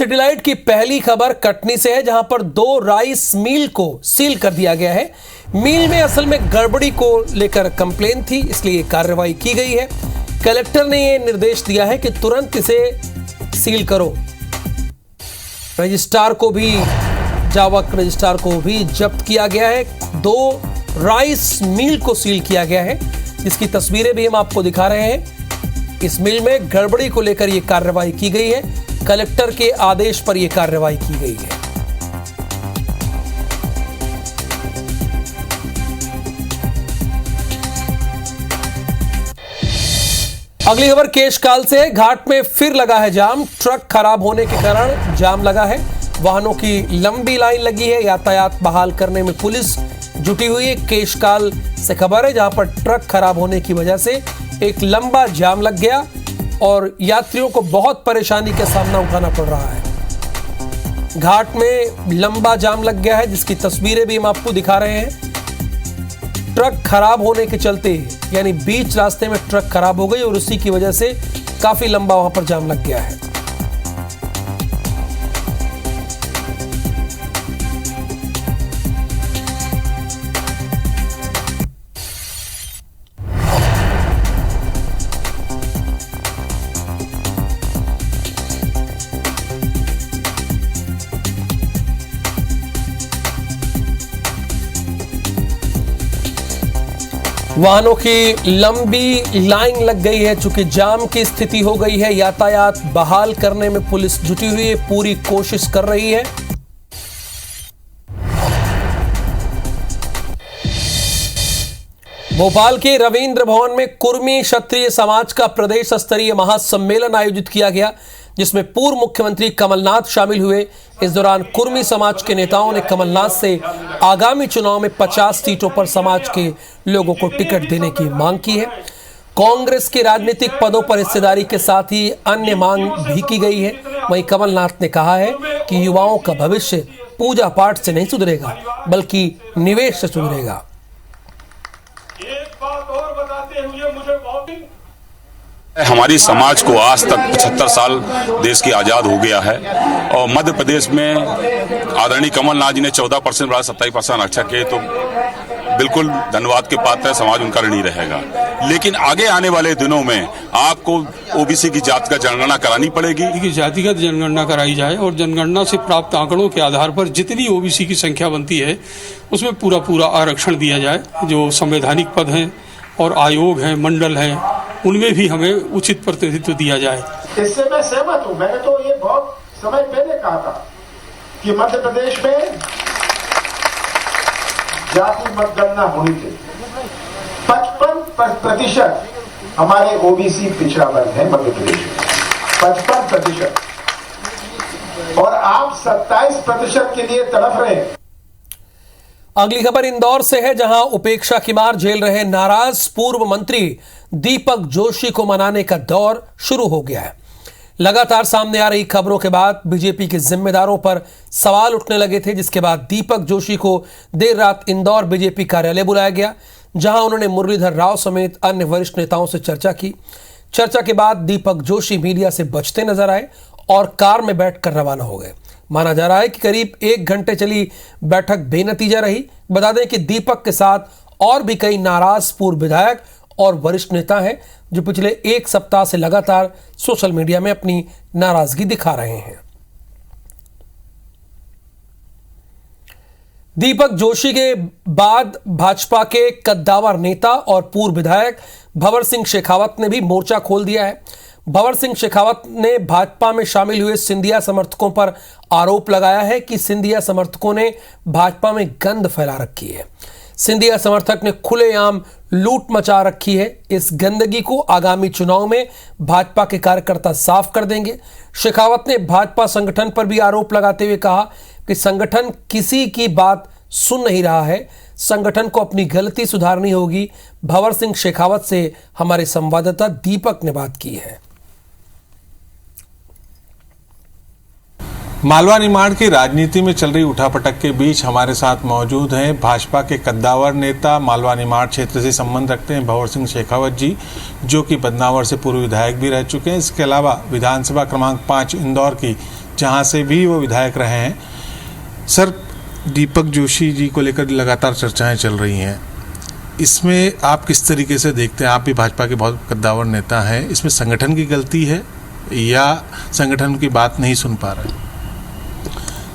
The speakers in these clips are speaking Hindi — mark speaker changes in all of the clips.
Speaker 1: सिटीलाइट की पहली खबर कटनी से है, जहां पर 2 राइस मिल को सील कर दिया गया है। मिल में असल में गड़बड़ी को लेकर कंप्लेन थी, इसलिए कार्रवाई की गई है। कलेक्टर ने यह निर्देश दिया है कि तुरंत इसे सील करो। रजिस्ट्रार को भी जावक रजिस्ट्रार को भी जब्त किया गया है। 2 राइस मिल को सील किया गया है, जिसकी तस्वीरें भी हम आपको दिखा रहे हैं। इस मिल में गड़बड़ी को लेकर यह कार्रवाई की गई है। कलेक्टर के आदेश पर यह कार्रवाई की गई है। अगली खबर केशकाल से है। घाट में फिर लगा है जाम। ट्रक खराब होने के कारण जाम लगा है। वाहनों की लंबी लाइन लगी है। यातायात बहाल करने में पुलिस जुटी हुई है। केशकाल से खबर है, जहां पर ट्रक खराब होने की वजह से एक लंबा जाम लग गया और यात्रियों को बहुत परेशानी का सामना उठाना पड़ रहा है। घाट में लंबा जाम लग गया है, जिसकी तस्वीरें भी हम आपको दिखा रहे हैं। ट्रक खराब होने के चलते, यानी बीच रास्ते में ट्रक खराब हो गई और उसी की वजह से काफी लंबा वहां पर जाम लग गया है। वाहनों की लंबी लाइन लग गई है। चूंकि जाम की स्थिति हो गई है, यातायात बहाल करने में पुलिस जुटी हुई है, पूरी कोशिश कर रही है। भोपाल के रविंद्र भवन में कुर्मी क्षत्रिय समाज का प्रदेश स्तरीय महासम्मेलन आयोजित किया गया, जिसमें पूर्व मुख्यमंत्री कमलनाथ शामिल हुए। इस दौरान कुर्मी समाज के नेताओं ने कमलनाथ से आगामी चुनाव में 50 सीटों पर समाज के लोगों को टिकट देने की मांग की है। कांग्रेस के राजनीतिक पदों पर हिस्सेदारी के साथ ही अन्य मांग भी की गई है। वहीं कमलनाथ ने कहा है कि युवाओं का भविष्य पूजा पाठ से नहीं सुधरेगा, बल्कि निवेश से सुधरेगा।
Speaker 2: एक बात और बताते हुए मुझे बहुत
Speaker 3: हमारी समाज को आज तक 75 साल देश की आज़ाद हो गया है और मध्य प्रदेश में आदरणीय कमलनाथ जी ने 14% बढ़ा 27% आरक्षण किए, तो बिल्कुल धन्यवाद के पात्र है। समाज उनका ऋणी रहेगा। लेकिन आगे आने वाले दिनों में आपको ओबीसी की जात का जनगणना करानी पड़ेगी।
Speaker 4: जातिगत जनगणना कराई जाए और जनगणना से प्राप्त आंकड़ों के आधार पर जितनी ओबीसी की संख्या बनती है उसमें पूरा आरक्षण दिया जाए। जो संवैधानिक पद हैं और आयोग हैं, मंडल हैं, उनमें भी हमें उचित प्रतिनिधित्व दिया जाए।
Speaker 2: इससे मैं सहमत हूँ। मैंने तो ये बहुत समय पहले कहा था कि मध्य प्रदेश में जाति मतगणना होनी चाहिए। 55% हमारे ओबीसी पिछड़ा वर्ग है मध्य प्रदेश में, 55%, और आप 27% के लिए तड़प रहे हैं।
Speaker 1: अगली खबर इंदौर से है, जहां उपेक्षा की मार झेल रहे नाराज पूर्व मंत्री दीपक जोशी को मनाने का दौर शुरू हो गया है। लगातार सामने आ रही खबरों के बाद बीजेपी के जिम्मेदारों पर सवाल उठने लगे थे, जिसके बाद दीपक जोशी को देर रात इंदौर बीजेपी कार्यालय बुलाया गया, जहां उन्होंने मुरलीधर राव समेत अन्य वरिष्ठ नेताओं से चर्चा की। चर्चा के बाद दीपक जोशी मीडिया से बचते नजर आए और कार में बैठकर रवाना हो गए। माना जा रहा है कि करीब 1 घंटे चली बैठक बेनतीजा रही। बता दें कि दीपक के साथ और भी कई नाराज पूर्व विधायक और वरिष्ठ नेता हैं, जो पिछले 1 सप्ताह से लगातार सोशल मीडिया में अपनी नाराजगी दिखा रहे हैं। दीपक जोशी के बाद भाजपा के कद्दावर नेता और पूर्व विधायक भंवर सिंह शेखावत ने भी मोर्चा खोल दिया है। भंवर सिंह शेखावत ने भाजपा में शामिल हुए सिंधिया समर्थकों पर आरोप लगाया है कि सिंधिया समर्थकों ने भाजपा में गंद फैला रखी है। सिंधिया समर्थक ने खुलेआम लूट मचा रखी है। इस गंदगी को आगामी चुनाव में भाजपा के कार्यकर्ता साफ कर देंगे। शेखावत ने भाजपा संगठन पर भी आरोप लगाते हुए कहा कि संगठन किसी की बात सुन नहीं रहा है, संगठन को अपनी गलती सुधारनी होगी। भंवर सिंह शेखावत से हमारे संवाददाता दीपक ने बात की है।
Speaker 5: मालवा निमाड़ की राजनीति में चल रही उठापटक के बीच हमारे साथ मौजूद हैं भाजपा के कद्दावर नेता, मालवा निमाड़ क्षेत्र से संबंध रखते हैं भंवर सिंह शेखावत जी, जो कि बदनावर से पूर्व विधायक भी रह चुके हैं। इसके अलावा विधानसभा क्रमांक 5 इंदौर की जहां से भी वो विधायक रहे हैं। सर, दीपक जोशी जी को लेकर लगातार चर्चाएं चल रही हैं, इसमें आप किस तरीके से देखते हैं? आप भी भाजपा के बहुत कद्दावर नेता हैं, इसमें संगठन की गलती है या संगठन की बात नहीं सुन पा रहे?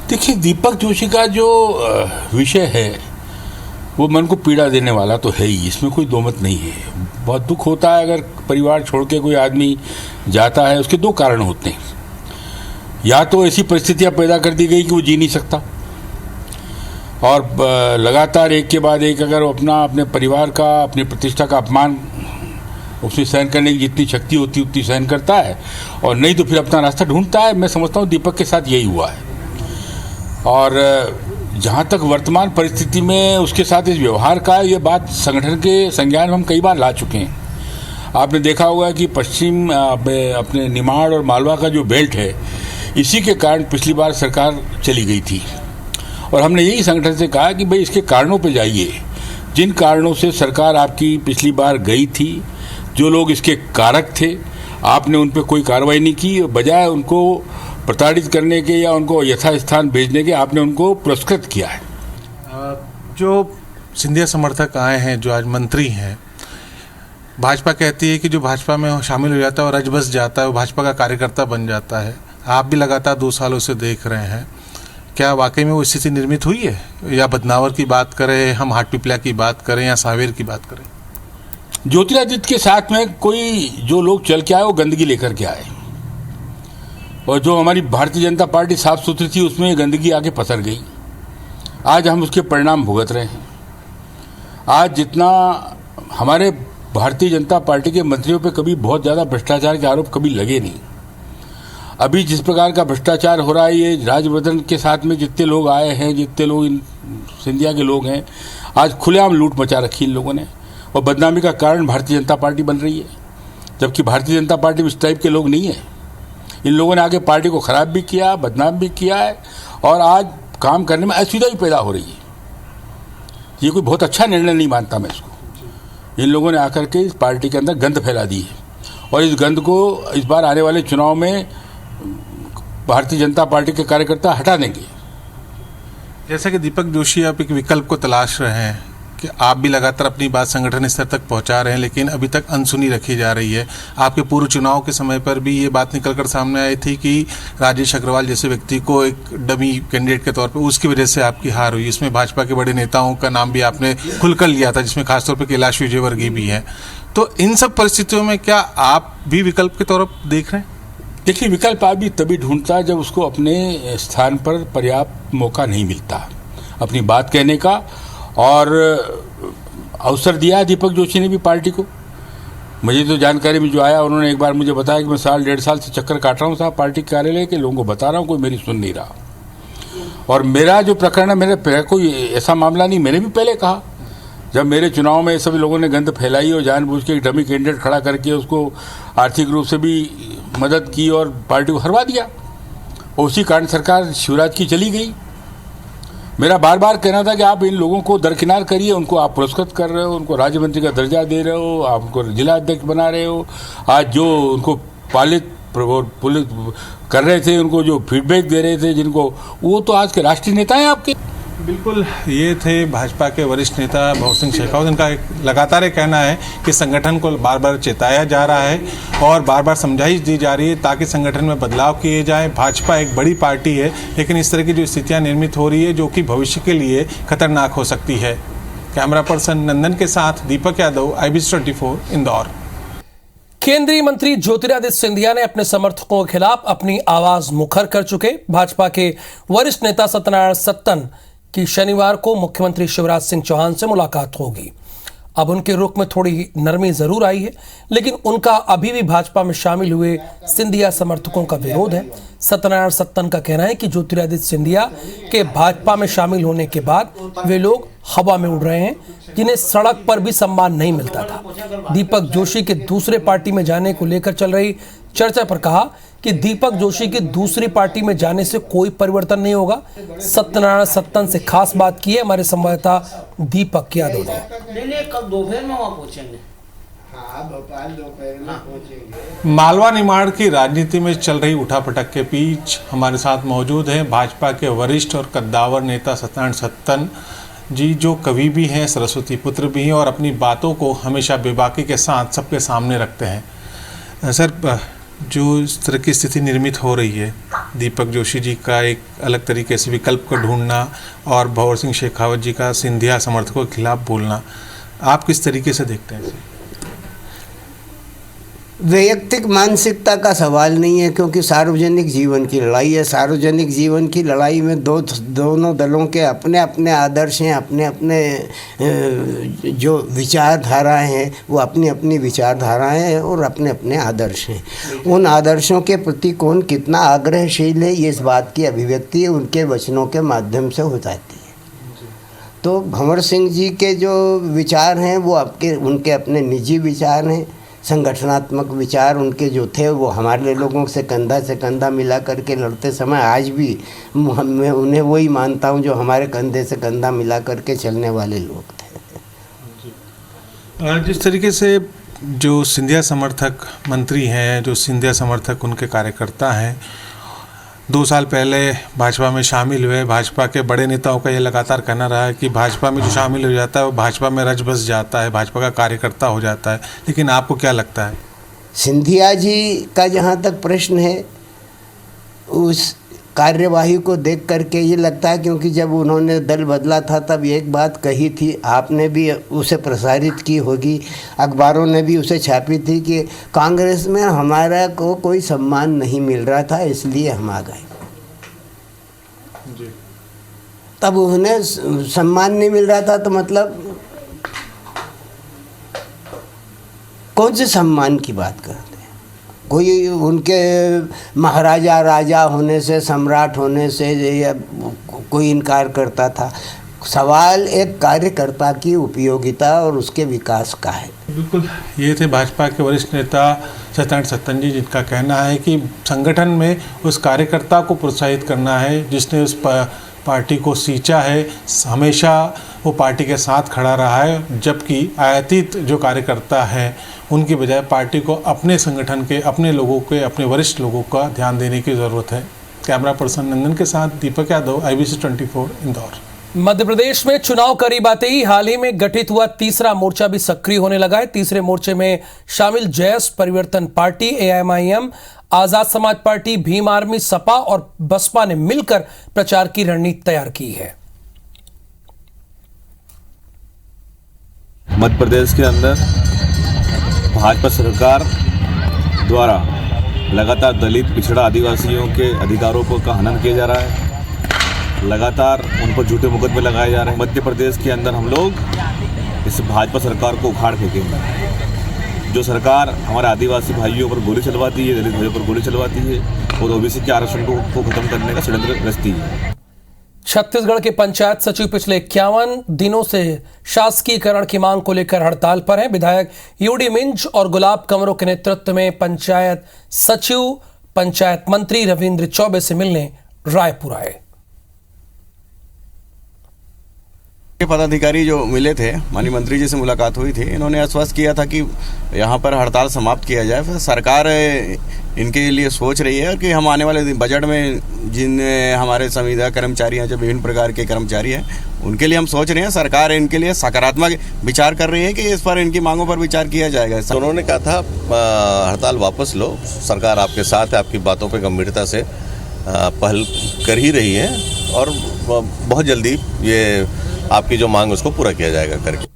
Speaker 6: देखिए, दीपक जोशी का जो विषय है वो मन को पीड़ा देने वाला तो है ही, इसमें कोई दो मत नहीं है। बहुत दुख होता है अगर परिवार छोड़ के कोई आदमी जाता है। उसके दो कारण होते हैं, या तो ऐसी परिस्थितियां पैदा कर दी गई कि वो जी नहीं सकता, और लगातार एक के बाद एक अगर वो अपने परिवार का, अपनी प्रतिष्ठा का अपमान उसमें सहन करने की जितनी शक्ति होती उतनी सहन करता है, और नहीं तो फिर अपना रास्ता ढूंढता है। मैं समझता हूँ दीपक के साथ यही हुआ है। और जहाँ तक वर्तमान परिस्थिति में उसके साथ इस व्यवहार का, ये बात संगठन के संज्ञान में हम कई बार ला चुके हैं। आपने देखा होगा कि पश्चिम अपने निमाड़ और मालवा का जो बेल्ट है, इसी के कारण पिछली बार सरकार चली गई थी, और हमने यही संगठन से कहा कि भाई इसके कारणों पे जाइए। जिन कारणों से सरकार आपकी पिछली बार गई थी, जो लोग इसके कारक थे, आपने उन पर कोई कार्रवाई नहीं की, बजाय उनको प्रताड़ित करने के या उनको यथास्थान भेजने के आपने उनको पुरस्कृत किया है।
Speaker 5: जो सिंधिया समर्थक आए हैं, जो आज मंत्री हैं, भाजपा कहती है कि जो भाजपा में शामिल हो जाता है और रज बस जाता है, वो भाजपा का कार्यकर्ता बन जाता है। आप भी लगातार 2 सालों से देख रहे हैं, क्या वाकई में वो स्थिति निर्मित हुई है? या बदनावर की बात करें, हम हाटपिपला की बात करें, या सावेर की बात करें?
Speaker 6: ज्योतिरादित्य के साथ में कोई जो लोग चल के आए वो गंदगी लेकर के आए, और जो हमारी भारतीय जनता पार्टी साफ सुथरी थी उसमें गंदगी आके पसर गई। आज हम उसके परिणाम भुगत रहे हैं। आज जितना हमारे भारतीय जनता पार्टी के मंत्रियों पे कभी बहुत ज़्यादा भ्रष्टाचार के आरोप कभी लगे नहीं। अभी जिस प्रकार का भ्रष्टाचार हो रहा है, ये राजवर्धन के साथ में जितने लोग आए हैं, जितने लोग इन सिंधिया के लोग हैं, आज खुलेआम लूट मचा रखी इन लोगों ने, और बदनामी का कारण भारतीय जनता पार्टी बन रही है, जबकि भारतीय जनता पार्टी में इस टाइप के लोग नहीं है। इन लोगों ने आगे पार्टी को खराब भी किया, बदनाम भी किया है, और आज काम करने में असुविधा भी पैदा हो रही है। ये कोई बहुत अच्छा निर्णय नहीं मानता मैं इसको। इन लोगों ने आकर के इस पार्टी के अंदर गंद फैला दी है, और इस गंद को इस बार आने वाले चुनाव में भारतीय जनता पार्टी के कार्यकर्ता हटा देंगे।
Speaker 5: जैसा कि दीपक जोशी आप एक विकल्प को तलाश रहे हैं, कि आप भी लगातार अपनी बात संगठन स्तर तक पहुंचा रहे हैं, लेकिन अभी तक अनसुनी रखी जा रही है। आपके पूर्व चुनाव के समय पर भी ये बात निकलकर सामने आई थी कि राजेश अग्रवाल जैसे व्यक्ति को एक डमी कैंडिडेट के तौर पर, उसकी वजह से आपकी हार हुई। इसमें भाजपा के बड़े नेताओं का नाम भी आपने खुलकर लिया था, जिसमें खासतौर पर कैलाश विजयवर्गीय भी है। तो इन सब परिस्थितियों में क्या आप भी विकल्प के तौर पर देख रहे हैं?
Speaker 6: देखिए, विकल्प आदमी तभी ढूंढता है जब उसको अपने स्थान पर पर्याप्त मौका नहीं मिलता अपनी बात कहने का, और अवसर दिया दीपक जोशी ने भी पार्टी को। मुझे तो जानकारी में जो आया, उन्होंने एक बार मुझे बताया कि मैं 1.5 साल से चक्कर काट रहा हूँ साहब पार्टी कार्यालय के, लोगों को बता रहा हूँ, कोई मेरी सुन नहीं रहा। और मेरा जो प्रकरण है, मेरे कोई ऐसा मामला नहीं। मैंने भी पहले कहा, जब मेरे चुनाव में सभी लोगों ने गंद फैलाई और जानबूझ के डमी कैंडिडेट खड़ा करके उसको आर्थिक रूप से भी मदद की और पार्टी को हरवा दिया, और उसी कारण सरकार शिवराज की चली गई। मेरा बार बार कहना था कि आप इन लोगों को दरकिनार करिए, उनको आप पुरस्कृत कर रहे हो, उनको राज्य मंत्री का दर्जा दे रहे हो, आप उनको जिला अध्यक्ष बना रहे हो। आज जो उनको पालित पुलिस कर रहे थे, उनको जो फीडबैक दे रहे थे जिनको, वो तो आज के राष्ट्रीय नेता हैं आपके।
Speaker 5: बिल्कुल, ये थे भाजपा के वरिष्ठ नेता भंवर सिंह शेखावत। इनका लगातार ये कहना है कि संगठन को बार बार चेताया जा रहा है और बार बार समझाइश दी जा रही है ताकि संगठन में बदलाव किए जाए। भाजपा एक बड़ी पार्टी है, लेकिन इस तरह की जो स्थितियां निर्मित हो रही है जो कि भविष्य के लिए खतरनाक हो सकती है। कैमरा पर्सन नंदन के साथ दीपक यादव, IBC24 इंदौर।
Speaker 1: केंद्रीय मंत्री ज्योतिरादित्य सिंधिया ने अपने समर्थकों के खिलाफ अपनी आवाज मुखर कर चुके। भाजपा के वरिष्ठ नेता सत्यनारायण सत्तन की शनिवार को मुख्यमंत्री शिवराज सिंह चौहान से मुलाकात होगी। अब उनके रुख में थोड़ी नरमी जरूर आई है, लेकिन उनका अभी भी भाजपा में शामिल हुए सिंधिया समर्थकों का विरोध है। सत्यनारायण सत्तन का कहना है कि ज्योतिरादित्य सिंधिया के भाजपा में शामिल होने के बाद वे लोग हवा में उड़ रहे हैं, जिन्हें सड़क पर भी सम्मान नहीं मिलता था। दीपक जोशी के दूसरे पार्टी में जाने को लेकर चल रही चर्चा पर कहा कि दीपक जोशी के दूसरी पार्टी में जाने से कोई परिवर्तन नहीं होगा। सत्यनारायण सत्तन से खास बात की है हमारे संवाददाता दीपक यादव ने।
Speaker 7: नहीं, कल दोपहर में वहाँ पहुंचेंगे। भोपाल दोपहर में पहुंचेंगे।
Speaker 5: मालवा निमाड़ की राजनीति में चल रही उठापटक के बीच हमारे साथ मौजूद हैं भाजपा के वरिष्ठ और कद्दावर नेता सत्यनारायण सत्तन जी, जो कवि भी हैं, सरस्वती पुत्र भी हैं और अपनी बातों को हमेशा बेबाकी के साथ सबके सामने रखते हैं। सर, जो इस तरह की स्थिति निर्मित हो रही है, दीपक जोशी जी का एक अलग तरीके से विकल्प को ढूंढना और भंवर सिंह शेखावत जी का सिंधिया समर्थकों के खिलाफ बोलना, आप किस तरीके से देखते हैं इसे?
Speaker 7: वैयक्तिक मानसिकता का सवाल नहीं है, क्योंकि सार्वजनिक जीवन की लड़ाई है। सार्वजनिक जीवन की लड़ाई में दोनों दलों के अपने अपने आदर्श हैं, अपने अपने जो विचारधाराएं हैं वो अपनी अपनी विचारधाराएं हैं और अपने अपने आदर्श हैं। उन आदर्शों के प्रति कौन कितना आग्रहशील है, ये इस बात की अभिव्यक्ति उनके वचनों के माध्यम से हो जाती है। तो भंवर सिंह जी के जो विचार हैं वो उनके अपने निजी विचार हैं। संगठनात्मक विचार उनके जो थे वो हमारे लोगों से कंधा मिला करके लड़ते समय आज भी मैं उन्हें वही मानता हूं जो हमारे कंधे से कंधा मिला करके चलने वाले लोग थे।
Speaker 5: जिस तरीके से जो सिंधिया समर्थक मंत्री हैं, जो सिंधिया समर्थक उनके कार्यकर्ता हैं, 2 साल पहले भाजपा में शामिल हुए, भाजपा के बड़े नेताओं का ये लगातार कहना रहा है कि भाजपा में जो शामिल हो जाता है वो भाजपा में रच बस जाता है, भाजपा का कार्यकर्ता हो जाता है, लेकिन आपको क्या लगता है?
Speaker 7: सिंधिया जी का जहाँ तक प्रश्न है, उस कार्यवाही को देख करके ये लगता है, क्योंकि जब उन्होंने दल बदला था तब एक बात कही थी, आपने भी उसे प्रसारित की होगी, अखबारों ने भी उसे छापी थी कि कांग्रेस में हमारा को कोई सम्मान नहीं मिल रहा था इसलिए हम आ गए। तब उन्हें सम्मान नहीं मिल रहा था तो मतलब कौन से सम्मान की बात करते हैं? कोई उनके महाराजा राजा होने से, सम्राट होने से या कोई इनकार करता था? सवाल एक कार्यकर्ता की उपयोगिता और उसके विकास का है।
Speaker 5: बिल्कुल, ये थे भाजपा के वरिष्ठ नेता सत्यनारायण सत्तन जी, जिनका कहना है कि संगठन में उस कार्यकर्ता को प्रोत्साहित करना है जिसने उस पार्टी को सींचा है, हमेशा वो पार्टी के साथ खड़ा रहा है, जबकि आयातित जो कार्यकर्ता हैं उनकी बजाय पार्टी को अपने संगठन के, अपने लोगों के, अपने वरिष्ठ लोगों का ध्यान देने की ज़रूरत है। कैमरा पर्सन नंदन के साथ दीपक यादव, IBC 24 इंदौर।
Speaker 1: मध्य प्रदेश में चुनाव करीब आते ही हाल ही में गठित हुआ तीसरा मोर्चा भी सक्रिय होने लगा है। तीसरे मोर्चे में शामिल जयस परिवर्तन party, AMIM, Azad Samaj party, Bhim army, Sapa और बसपा ने मिलकर प्रचार की रणनीति तैयार की है।
Speaker 8: मध्य प्रदेश के अंदर भाजपा सरकार द्वारा लगातार दलित, पिछड़ा, आदिवासियों के अधिकारों का हनन किया जा रहा है, लगातार उन पर झूठे मुकदमे लगाए जा रहे हैं। मध्य प्रदेश के अंदर हम लोग इस भाजपा सरकार को उखाड़ फेंकेंगे। जो सरकार हमारे आदिवासी भाइयों पर गोली चलवाती है, दलित भाइयों पर गोली चलवाती है और OBC के आरक्षण को खत्म करने का षड्यंत्र रचती है।
Speaker 1: छत्तीसगढ़ के पंचायत सचिव पिछले 51 दिनों से शासकीयकरण की मांग को लेकर हड़ताल पर हैं। विधायक UD मिंज और गुलाब कमरों के नेतृत्व में पंचायत सचिव पंचायत मंत्री रविंद्र चौबे से मिलने रायपुर आए।
Speaker 9: पदाधिकारी जो मिले थे, माननीय मंत्री जी से मुलाकात हुई थी, इन्होंने आश्वस्त किया था कि यहाँ पर हड़ताल समाप्त किया जाए। फिर सरकार इनके लिए सोच रही है कि हम आने वाले बजट में जिन हमारे संविदा कर्मचारी हैं, जो विभिन्न प्रकार के कर्मचारी हैं, उनके लिए हम सोच रहे हैं। सरकार इनके लिए सकारात्मक विचार कर रही है कि इस पर इनकी मांगों पर विचार किया जाएगा।
Speaker 10: तो उन्होंने कहा था हड़ताल वापस लो, सरकार आपके साथ है, आपकी बातों पर गंभीरता से पहल कर ही रही है और बहुत जल्दी ये आपकी जो मांग उसको पूरा किया जाएगा करके।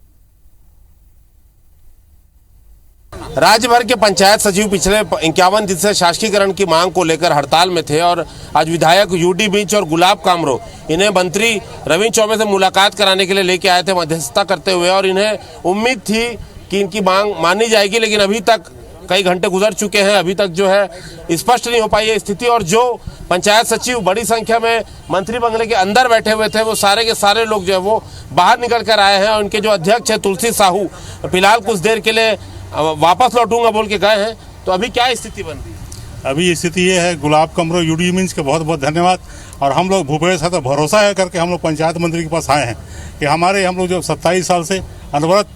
Speaker 11: राज्य भर के पंचायत सचिव पिछले 51 दिन से शासकीयकरण की मांग को लेकर हड़ताल में थे और आज विधायक UD मिंज और गुलाब कामरो इन्हें मंत्री रविंद्र चौबे से मुलाकात कराने के लिए लेके आए थे मध्यस्थता करते हुए, और इन्हें उम्मीद थी कि इनकी मांग मानी जाएगी, लेकिन अभी तक कई घंटे गुजर चुके हैं, अभी तक जो है स्पष्ट नहीं हो पाई है स्थिति। और जो पंचायत सचिव बड़ी संख्या में मंत्री बंगले के अंदर बैठे हुए थे, वो सारे के सारे लोग जो है वो बाहर निकल कर आए हैं। उनके जो अध्यक्ष है तुलसी साहू, फिलहाल कुछ देर के लिए वापस लौटूंगा बोल के गए हैं। तो अभी क्या स्थिति बन रही है?
Speaker 12: अभी स्थिति ये है, गुलाब कमरो UD मिंज के बहुत बहुत धन्यवाद, और हम लोग भूपेश है तो भरोसा है करके हम लोग पंचायत मंत्री के पास आए हैं कि हम लोग जो 27 साल से अनवरत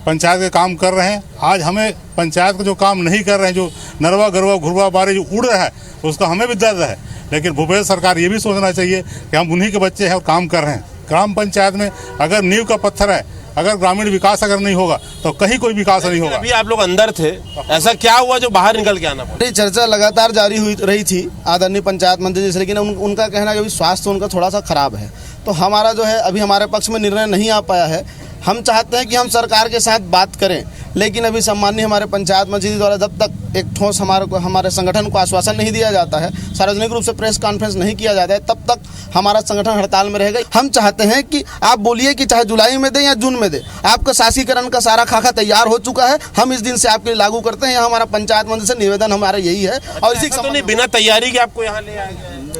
Speaker 12: पंचायत के काम कर रहे हैं। आज हमें पंचायत का जो काम नहीं कर रहे हैं, जो नरवा गरवा घुरवा बारी जो उड़ रहा है, उसका हमें भी दर्द है। लेकिन भूपेश सरकार ये भी सोचना चाहिए कि हम उन्हीं के बच्चे हैं और काम कर रहे हैं। ग्राम पंचायत में अगर नींव का पत्थर है, अगर ग्रामीण विकास अगर नहीं होगा तो कहीं कोई विकास नहीं होगा।
Speaker 11: अभी आप लोग अंदर थे, ऐसा क्या हुआ जो बाहर निकल के आना पड़ा?
Speaker 13: चर्चा लगातार जारी हुई रही थी आदरणीय पंचायत मंत्री जी से, लेकिन उनका कहना है कि स्वास्थ्य उनका थोड़ा सा खराब है। तो हमारा जो है अभी हमारे पक्ष में निर्णय नहीं आ पाया है। हम चाहते हैं कि हम सरकार के साथ बात करें, लेकिन अभी सम्माननीय हमारे पंचायत मंत्री जी द्वारा जब तक एक ठोस हमारे संगठन को आश्वासन नहीं दिया जाता है, सार्वजनिक रूप से प्रेस कॉन्फ्रेंस नहीं किया जाता है, तब तक हमारा संगठन हड़ताल में रहेगा। हम चाहते हैं कि आप बोलिए कि चाहे जुलाई में दें या जून में दें, आपका शासीकरण का सारा खाका तैयार हो चुका है, हम इस दिन से आपके लिए लागू करते हैं। हमारा पंचायत मंत्री से निवेदन हमारा यही है। और इसी
Speaker 11: तो नहीं, बिना तैयारी के आपको यहाँ ले आए?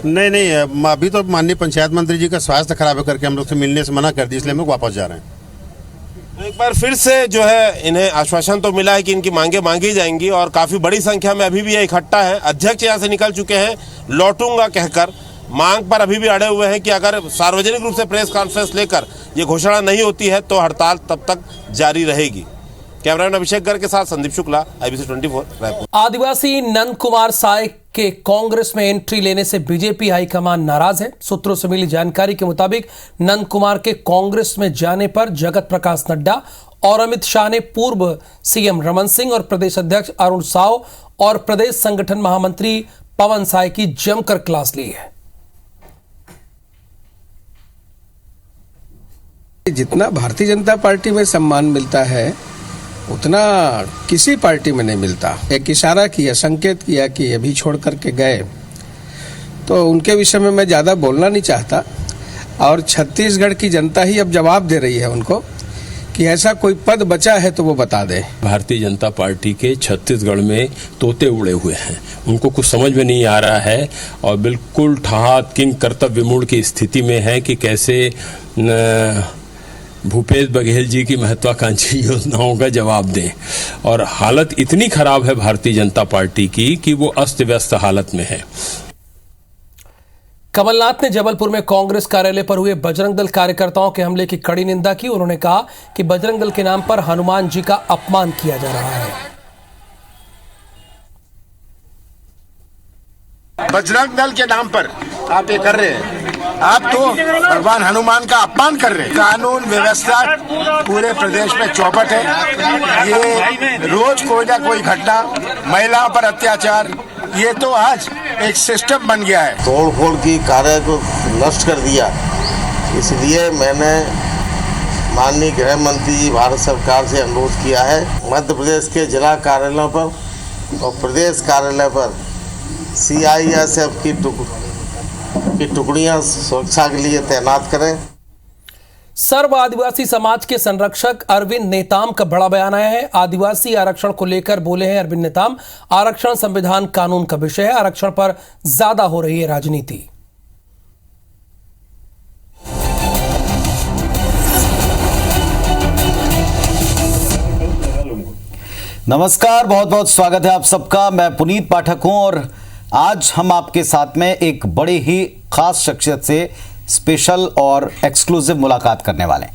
Speaker 14: नहीं, अभी तो माननीय पंचायत मंत्री जी का स्वास्थ्य खराब है करके हम लोग से मिलने से मना कर दिया, इसलिए हम लोग वापस जा रहे हैं।
Speaker 11: तो एक बार फिर से जो है इन्हें आश्वासन तो मिला है कि इनकी मांगे मांगी जाएंगी और काफी बड़ी संख्या में अभी भी ये इकट्ठा है। अध्यक्ष यहाँ से निकल चुके हैं लौटूंगा कहकर। मांग पर अभी भी अड़े हुए हैं कि अगर सार्वजनिक रूप से प्रेस कॉन्फ्रेंस लेकर ये घोषणा नहीं होती है तो हड़ताल तब तक जारी रहेगी। कैमरामैन अभिषेक गर्ग के साथ संदीप शुक्ला, IBC 24 रायपुर।
Speaker 1: आदिवासी नंद कुमार साय के कांग्रेस में एंट्री लेने से बीजेपी हाईकमान नाराज है। सूत्रों से मिली जानकारी के मुताबिक नंद कुमार के कांग्रेस में जाने पर जगत प्रकाश नड्डा और अमित शाह ने पूर्व सीएम रमन सिंह और प्रदेश अध्यक्ष अरुण साव और प्रदेश संगठन महामंत्री पवन साय की जमकर क्लास ली है।
Speaker 15: जितना भारतीय जनता पार्टी में सम्मान मिलता है उतना किसी पार्टी में नहीं मिलता। एक इशारा किया, संकेत किया कि अभी छोड़ करके गए, तो उनके विषय में मैं ज़्यादा बोलना नहीं चाहता। और छत्तीसगढ़ की जनता ही अब जवाब दे रही है उनको कि ऐसा कोई पद बचा है तो वो बता दे।
Speaker 16: भारतीय जनता पार्टी के छत्तीसगढ़ में तोते उड़े हुए हैं, उनको कुछ समझ में नहीं आ रहा है और बिल्कुल ठहात किंग कर्तव्य विमूढ़ की स्थिति में है कि कैसे भूपेश बघेल जी की महत्वाकांक्षी योजनाओं का जवाब दें। और हालत इतनी खराब है भारतीय जनता पार्टी की कि वो अस्त व्यस्त हालत में है।
Speaker 1: कमलनाथ ने जबलपुर में कांग्रेस कार्यालय पर हुए बजरंग दल कार्यकर्ताओं के हमले की कड़ी निंदा की। उन्होंने कहा कि बजरंग दल के नाम पर हनुमान जी का अपमान किया जा रहा है।
Speaker 17: बजरंग दल के नाम पर आप ये कर रहे हैं, आप तो भगवान हनुमान का अपमान कर रहे हैं। कानून व्यवस्था पूरे प्रदेश में चौपट है। ये रोज कोई ना कोई घटना, महिलाओं पर अत्याचार, ये तो आज एक सिस्टम बन गया है।
Speaker 18: तोड़फोड़ की कार्य को नष्ट कर दिया, इसलिए मैंने माननीय गृह मंत्री भारत सरकार से अनुरोध किया है मध्य प्रदेश के जिला कार्यालयों पर और प्रदेश कार्यालय पर CISF की टुकड़ियां सुरक्षा के लिए तैनात करें।
Speaker 1: सर्व आदिवासी समाज के संरक्षक अरविंद नेताम का बड़ा बयान आया है। आदिवासी आरक्षण को लेकर बोले हैं अरविंद नेताम, आरक्षण संविधान कानून का विषय है, आरक्षण पर ज्यादा हो रही है राजनीति।
Speaker 19: नमस्कार, बहुत बहुत स्वागत है आप सबका। मैं पुनीत पाठक हूं और आज हम आपके साथ में एक बड़े ही खास शख्सियत से स्पेशल और एक्सक्लूसिव मुलाकात करने वाले हैं।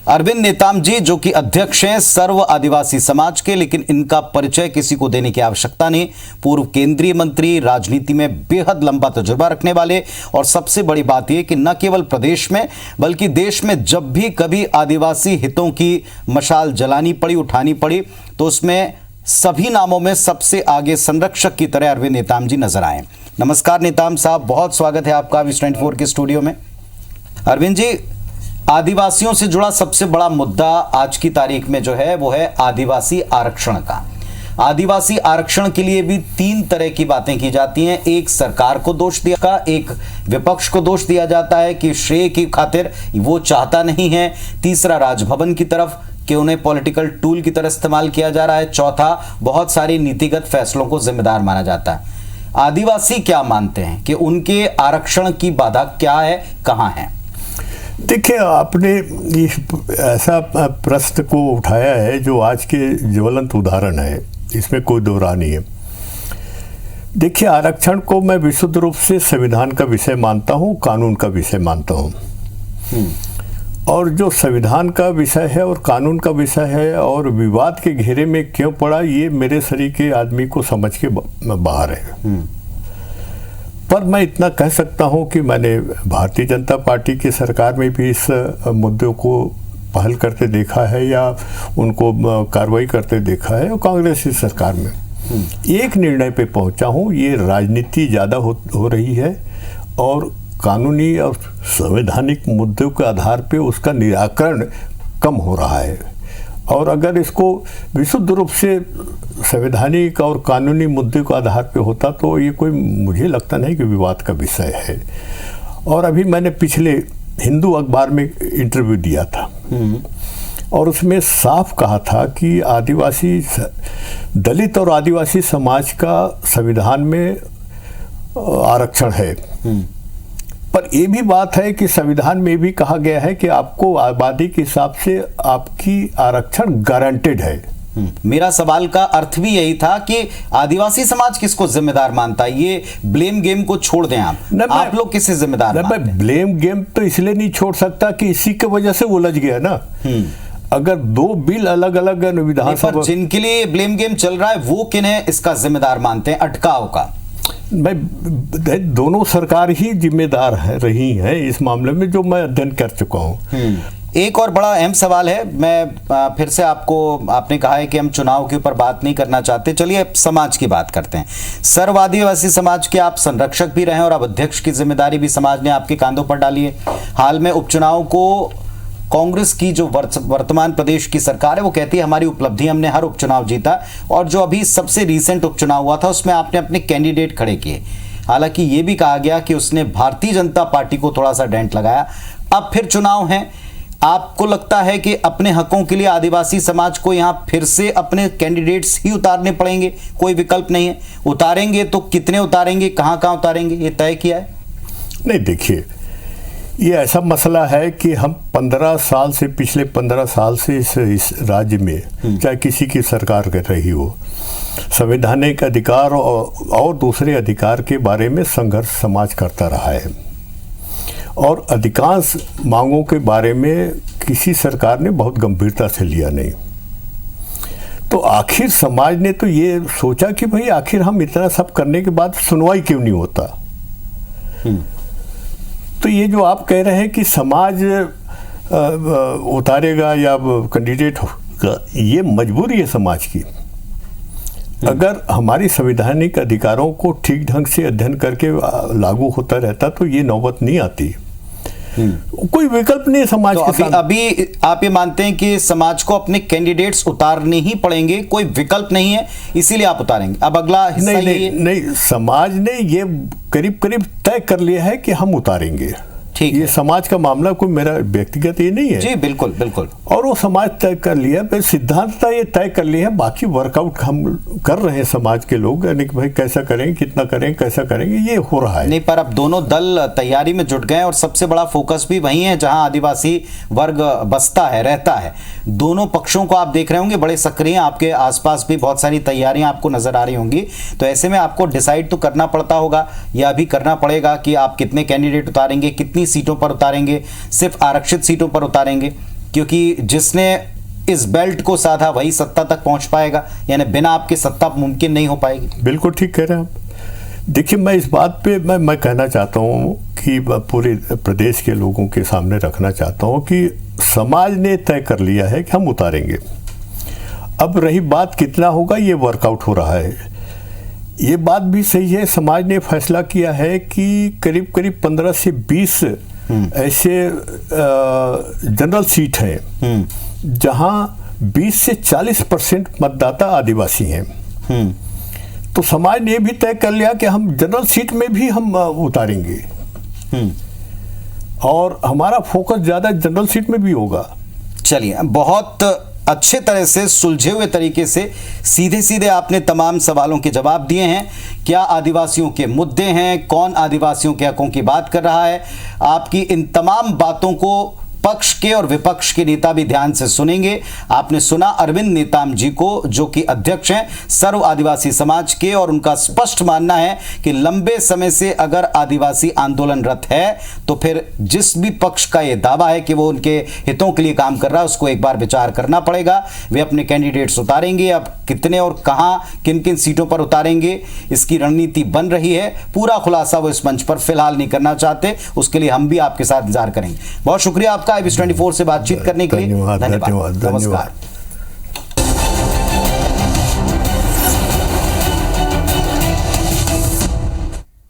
Speaker 19: अरविंद नेताम जी, जो कि अध्यक्ष हैं सर्व आदिवासी समाज के, लेकिन इनका परिचय किसी को देने की आवश्यकता नहीं। पूर्व केंद्रीय मंत्री, राजनीति में बेहद लंबा तजुर्बा रखने वाले, और सबसे बड़ी बात यह कि न केवल प्रदेश में बल्कि देश में जब भी कभी आदिवासी हितों की मशाल जलानी पड़ी, उठानी पड़ी, तो उसमें सभी नामों में सबसे आगे संरक्षक की तरह अरविंद नेताम जी नजर आए। नमस्कार नेताम साहब, बहुत स्वागत है आपका IBC 24 के स्टूडियो में। अरविंद जी, आदिवासियों से जुड़ा सबसे बड़ा मुद्दा आज की तारीख में जो है वो है आदिवासी आरक्षण का। आदिवासी आरक्षण के लिए भी तीन तरह की बातें की जाती हैं। एक सरकार को दोष दिया का, एक विपक्ष को दोष दिया जाता है कि श्रेय की खातिर वो चाहता नहीं है, तीसरा राजभवन की तरफ कि उन्हें पॉलिटिकल टूल की तरह इस्तेमाल किया जा रहा है, चौथा बहुत सारे नीतिगत फैसलों को जिम्मेदार माना जाता है। आदिवासी क्या मानते हैं कि उनके आरक्षण की बाधा क्या है, कहां है?
Speaker 20: देखिए, आपने इस ऐसा प्रश्न को उठाया है जो आज के ज्वलंत उदाहरण है, इसमें कोई दो राह नहीं है। देखिए, आरक्षण को मैं विशुद्ध रूप से संविधान का विषय मानता हूं, कानून का विषय मानता हूं। और जो संविधान का विषय है और कानून का विषय है और विवाद के घेरे में क्यों पड़ा, ये मेरे सरीके आदमी को समझ के बाहर है। पर मैं इतना कह सकता हूं कि मैंने भारतीय जनता पार्टी की सरकार में भी इस मुद्दे को पहल करते देखा है या उनको कार्रवाई करते देखा है, और कांग्रेस की सरकार में एक निर्णय पे पहुंचा हूं, ये राजनीति ज़्यादा हो रही है और कानूनी और संवैधानिक मुद्दों के आधार पे उसका निराकरण कम हो रहा है। और अगर इसको विशुद्ध रूप से संवैधानिक और कानूनी मुद्दे के आधार पे होता तो ये कोई, मुझे लगता नहीं कि विवाद का विषय है। और अभी मैंने पिछले हिंदू अखबार में इंटरव्यू दिया था और उसमें साफ कहा था कि आदिवासी, दलित और आदिवासी समाज का संविधान में आरक्षण है, पर यह भी बात है कि संविधान में भी कहा गया है कि आपको आबादी के हिसाब से आपकी आरक्षण गारंटेड है।
Speaker 19: मेरा सवाल का अर्थ भी यही था कि आदिवासी समाज किसको जिम्मेदार मानता है, ये ब्लेम गेम को छोड़ दें आप लोग किसे जिम्मेदार मानते हैं?
Speaker 20: ब्लेम गेम तो इसलिए नहीं छोड़ सकता कि इसी की वजह से उलझ गया ना। अगर दो बिल अलग अलग विधानसभा,
Speaker 19: जिनके लिए ब्लेम गेम चल रहा है वो किन्हें इसका जिम्मेदार मानते हैं, अटकाव का?
Speaker 20: मैं दोनों सरकार ही जिम्मेदार है रही हैं इस मामले में, जो मैं अध्ययन कर चुका हूं।
Speaker 19: एक और बड़ा अहम सवाल है, मैं फिर से आपने कहा है कि हम चुनाव के ऊपर बात नहीं करना चाहते, चलिए समाज की बात करते हैं। सर्व आदिवासी समाज के आप संरक्षक भी रहे और अब अध्यक्ष की जिम्मेदारी भी समाज ने आपके कांधों पर डाली है। हाल में उपचुनाव को कांग्रेस की जो वर्तमान प्रदेश की सरकार है वो कहती है हमारी उपलब्धि, हमने हर उपचुनाव जीता, और जो अभी सबसे रीसेंट उपचुनाव हुआ था उसमें आपने अपने कैंडिडेट खड़े किए। हालांकि ये भी कहा गया कि उसने भारतीय जनता पार्टी को थोड़ा सा डेंट लगाया। अब फिर चुनाव है, आपको लगता है कि अपने हकों के लिए आदिवासी समाज को यहाँ फिर से अपने कैंडिडेट्स ही उतारने पड़ेंगे, कोई विकल्प नहीं है? उतारेंगे तो कितने उतारेंगे, कहाँ कहाँ उतारेंगे, ये तय किया है?
Speaker 20: नहीं, देखिए ये ऐसा मसला है कि हम 15 साल से, पिछले 15 साल से इस राज्य में चाहे किसी की सरकार कर रही हो, संवैधानिक अधिकार और दूसरे अधिकार के बारे में संघर्ष समाज करता रहा है और अधिकांश मांगों के बारे में किसी सरकार ने बहुत गंभीरता से लिया नहीं। तो आखिर समाज ने तो ये सोचा कि भाई आखिर हम इतना सब करने के बाद सुनवाई क्यों नहीं होता। तो ये जो आप कह रहे हैं कि समाज उतारेगा या कैंडिडेट होगा, ये मजबूरी है समाज की। अगर हमारी संवैधानिक अधिकारों को ठीक ढंग से अध्ययन करके लागू होता रहता तो ये नौबत नहीं आती। कोई विकल्प नहीं समाज
Speaker 19: तो
Speaker 20: के साथ।
Speaker 19: अभी आप ये मानते हैं कि समाज को अपने कैंडिडेट्स उतारने ही पड़ेंगे, कोई विकल्प नहीं है, इसीलिए आप उतारेंगे? अब अगला हिस्सा
Speaker 20: नहीं, समाज ने ये करीब करीब तय कर लिया है कि हम उतारेंगे।
Speaker 19: ठीक,
Speaker 20: ये समाज का मामला, कोई मेरा व्यक्तिगत ये नहीं है।
Speaker 19: जी बिल्कुल बिल्कुल।
Speaker 20: और वो समाज तय कर लिया, सिद्धांतता ये तय कर लिया है, बाकी वर्कआउट हम कर रहे हैं समाज के लोग, यानी कि भाई कैसा करेंगे, कितना करेंगे, कैसा करेंगे, ये हो रहा है।
Speaker 19: नहीं, पर अब दोनों दल तैयारी में जुट गए और सबसे बड़ा फोकस भी वही है जहां आदिवासी वर्ग बसता है, रहता है। दोनों पक्षों को आप देख रहे होंगे बड़े सक्रिय, आपके आसपास भी बहुत सारी तैयारियां आपको नजर आ रही होंगी। तो ऐसे में आपको डिसाइड तो करना पड़ता होगा या भी करना पड़ेगा कि आप कितने कैंडिडेट उतारेंगे, कितनी सीटों पर उतारेंगे, सिर्फ आरक्षित सीटों पर उतारेंगे, क्योंकि जिसने इस बेल्ट को साधा वही सत्ता तक पहुंच पाएगा, यानी बिना आपके सत्ता मुमकिन नहीं हो पाएगी।
Speaker 20: बिल्कुल ठीक कह रहे हैं आप। देखिए, मैं इस बात पे मैं कहना चाहता हूं कि पूरे प्रदेश के लोगों के सामने रखना चाहता हूं कि समाज ने तय कर लिया है कि हम उतारेंगे। अब रही बात कितना होगा, ये वर्कआउट हो रहा है। ये बात भी सही है, समाज ने फैसला किया है कि करीब करीब 15 से 20 ऐसे जनरल सीट हैं जहां 20 से 40% मतदाता आदिवासी हैं। तो समाज ने भी तय कर लिया कि हम जनरल सीट में भी हम उतारेंगे और हमारा फोकस ज्यादा जनरल सीट में भी होगा।
Speaker 19: चलिए, बहुत अच्छे तरह से सुलझे हुए तरीके से सीधे सीधे आपने तमाम सवालों के जवाब दिए हैं। क्या आदिवासियों के मुद्दे हैं, कौन आदिवासियों के हकों की बात कर रहा है, आपकी इन तमाम बातों को पक्ष के और विपक्ष के नेता भी ध्यान से सुनेंगे। आपने सुना अरविंद नेताम जी को, जो कि अध्यक्ष हैं सर्व आदिवासी समाज के, और उनका स्पष्ट मानना है कि लंबे समय से अगर आदिवासी आंदोलनरत है तो फिर जिस भी पक्ष का यह दावा है कि वो उनके हितों के लिए काम कर रहा है उसको एक बार विचार करना पड़ेगा। वे अपने कैंडिडेट्स उतारेंगे, अब कितने और कहां किन किन सीटों पर उतारेंगे इसकी रणनीति बन रही है। पूरा खुलासा वो इस मंच पर फिलहाल नहीं करना चाहते, उसके लिए हम भी आपके साथ इंतजार करेंगे। बहुत शुक्रिया आपका IBC24 से बातचीत करने के लिए। धन्यवाद। नमस्कार।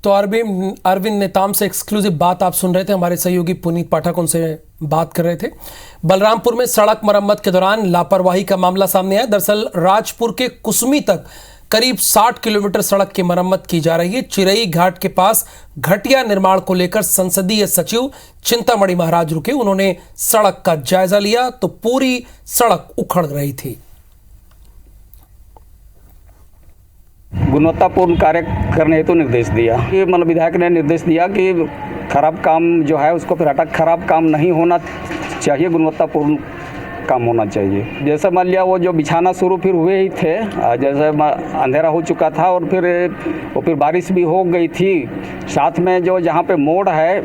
Speaker 1: तो अरविंद नेताम से एक्सक्लूसिव बात आप सुन रहे थे। हमारे सहयोगी पुनीत पाठक उनसे बात कर रहे थे। बलरामपुर में सड़क मरम्मत के दौरान लापरवाही का मामला सामने आया। दरअसल राजपुर के कुसमी तक करीब 60 किलोमीटर सड़क की मरम्मत की जा रही है। चिरई घाट के पास घटिया निर्माण को लेकर संसदीय सचिव चिंतामणि महाराज रुके। उन्होंने सड़क का जायजा लिया तो पूरी सड़क उखड़ रही थी।
Speaker 21: गुणवत्तापूर्ण कार्य करने हेतु निर्देश दिया। ये मतलब विधायक ने निर्देश दिया कि खराब काम जो है उसको फिर हटा, खराब काम नहीं होना चाहिए, गुणवत्तापूर्ण काम होना चाहिए। जैसे मान लिया वो जो बिछाना शुरू फिर हुए ही थे, जैसे अंधेरा हो चुका था और फिर बारिश भी हो गई थी। साथ में जो जहाँ पे मोड़ है